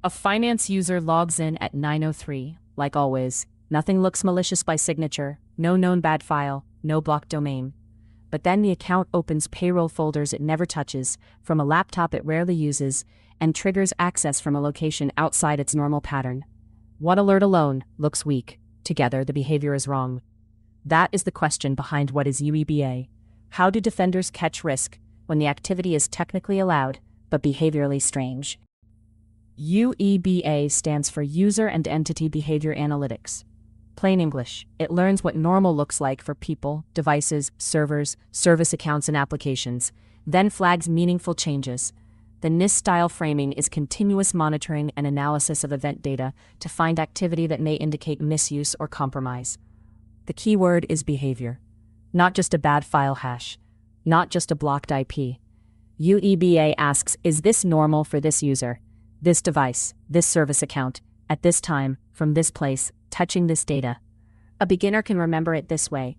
A finance user logs in at 9:03, like always. Nothing looks malicious by signature, no known bad file, no blocked domain. But then the account opens payroll folders it never touches, from a laptop it rarely uses, and triggers access from a location outside its normal pattern. One alert alone looks weak. Together, the behavior is wrong. That is the question behind what is UEBA. How do defenders catch risk when the activity is technically allowed, but behaviorally strange? UEBA stands for User and Entity Behavior Analytics. Plain English, it learns what normal looks like for people, devices, servers, service accounts, and applications, then flags meaningful changes. The NIST-style framing is continuous monitoring and analysis of event data to find activity that may indicate misuse or compromise. The key word is behavior. Not just a bad file hash, not just a blocked IP. UEBA asks, is this normal for this user, this device, this service account, at this time, from this place, touching this data? A beginner can remember it this way.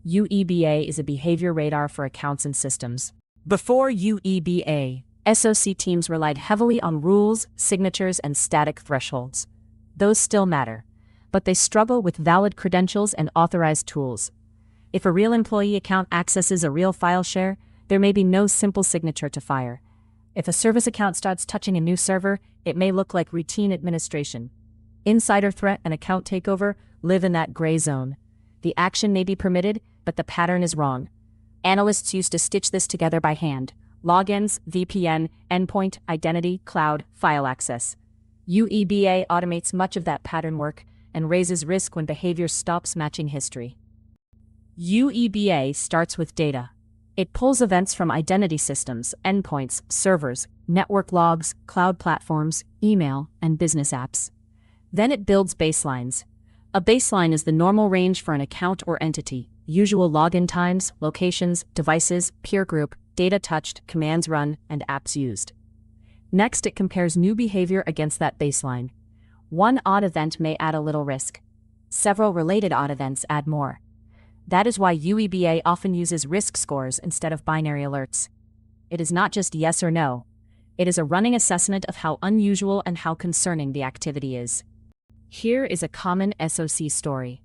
UEBA is a behavior radar for accounts and systems. Before UEBA, SOC teams relied heavily on rules, signatures, and static thresholds. Those still matter, but they struggle with valid credentials and authorized tools. If a real employee account accesses a real file share, there may be no simple signature to fire. If a service account starts touching a new server, it may look like routine administration. Insider threat and account takeover live in that gray zone. The action may be permitted, but the pattern is wrong. Analysts used to stitch this together by hand. Logins, VPN, endpoint, identity, cloud, file access. UEBA automates much of that pattern work and raises risk when behavior stops matching history. UEBA starts with data. It pulls events from identity systems, endpoints, servers, network logs, cloud platforms, email, and business apps. Then it builds baselines. A baseline is the normal range for an account or entity, usual login times, locations, devices, peer group, data touched, commands run, and apps used. Next, it compares new behavior against that baseline. One odd event may add a little risk. Several related odd events add more. That is why UEBA often uses risk scores instead of binary alerts. It is not just yes or no. It is a running assessment of how unusual and how concerning the activity is. Here is a common SOC story.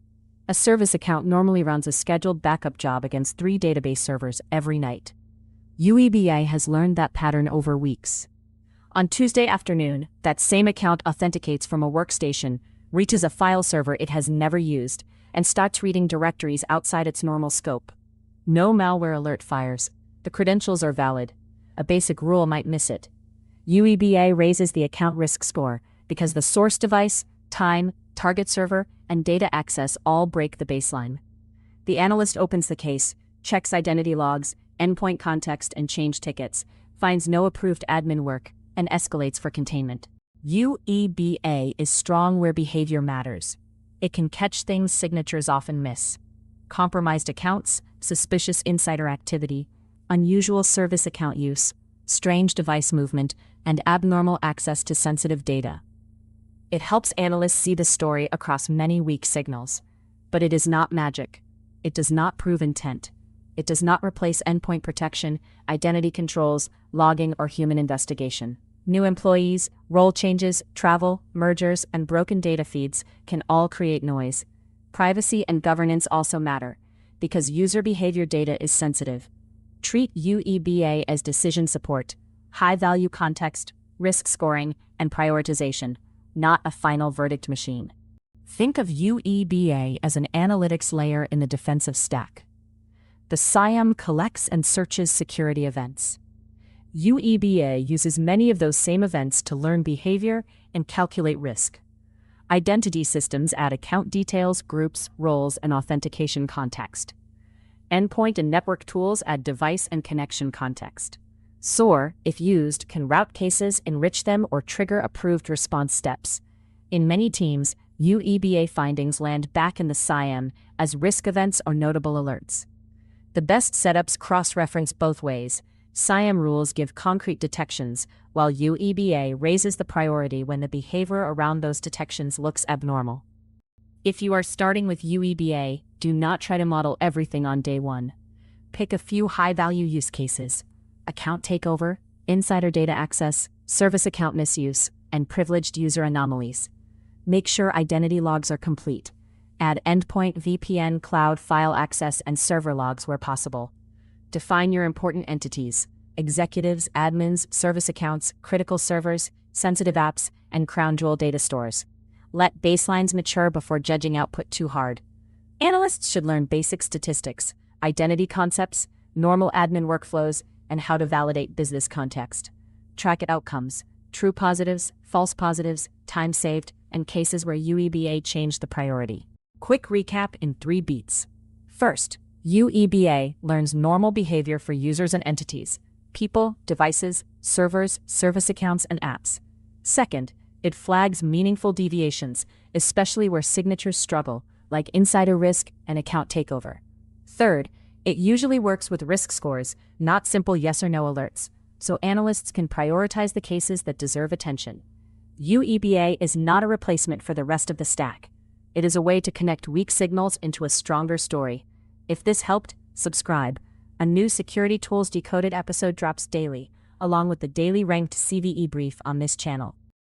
A service account normally runs a scheduled backup job against 3 database servers every night. UEBA has learned that pattern over weeks. On Tuesday afternoon, that same account authenticates from a workstation, reaches a file server it has never used, and starts reading directories outside its normal scope. No malware alert fires. The credentials are valid. A basic rule might miss it. UEBA raises the account risk score because the source device, time, target server, and data access all break the baseline. The analyst opens the case, checks identity logs, endpoint context, and change tickets, finds no approved admin work, and escalates for containment. UEBA is strong where behavior matters. It can catch things signatures often miss. Compromised accounts, suspicious insider activity, unusual service account use, strange device movement, and abnormal access to sensitive data. It helps analysts see the story across many weak signals. But it is not magic. It does not prove intent. It does not replace endpoint protection, identity controls, logging, or human investigation. New employees, role changes, travel, mergers, and broken data feeds can all create noise. Privacy and governance also matter, because user behavior data is sensitive. Treat UEBA as decision support, high-value context, risk scoring, and prioritization, not a final verdict machine. Think of UEBA as an analytics layer in the defensive stack. The SIEM collects and searches security events. UEBA uses many of those same events to learn behavior and calculate risk. Identity systems add account details, groups, roles, and authentication context. Endpoint and network tools add device and connection context. SOAR, if used, can route cases, enrich them, or trigger approved response steps. In many teams, UEBA findings land back in the SIEM as risk events or notable alerts. The best setups cross-reference both ways. SIEM rules give concrete detections, while UEBA raises the priority when the behavior around those detections looks abnormal. If you are starting with UEBA, do not try to model everything on day one. Pick a few high-value use cases: account takeover, insider data access, service account misuse, and privileged user anomalies. Make sure identity logs are complete. Add endpoint, VPN, cloud, file access, and server logs where possible. Define your important entities: executives, admins, service accounts, critical servers, sensitive apps, and crown jewel data stores. Let baselines mature before judging output too hard. Analysts should learn basic statistics, identity concepts, normal admin workflows, and how to validate business context. Track outcomes: true positives, false positives, time saved, and cases where UEBA changed the priority. Quick recap in 3 beats. First, UEBA learns normal behavior for users and entities: people, devices, servers, service accounts, and apps. Second, it flags meaningful deviations, especially where signatures struggle, like insider risk and account takeover. Third, it usually works with risk scores, not simple yes or no alerts, so analysts can prioritize the cases that deserve attention. UEBA is not a replacement for the rest of the stack. It is a way to connect weak signals into a stronger story. If this helped, subscribe. A new Security Tools Decoded episode drops daily, along with the daily ranked CVE brief on this channel.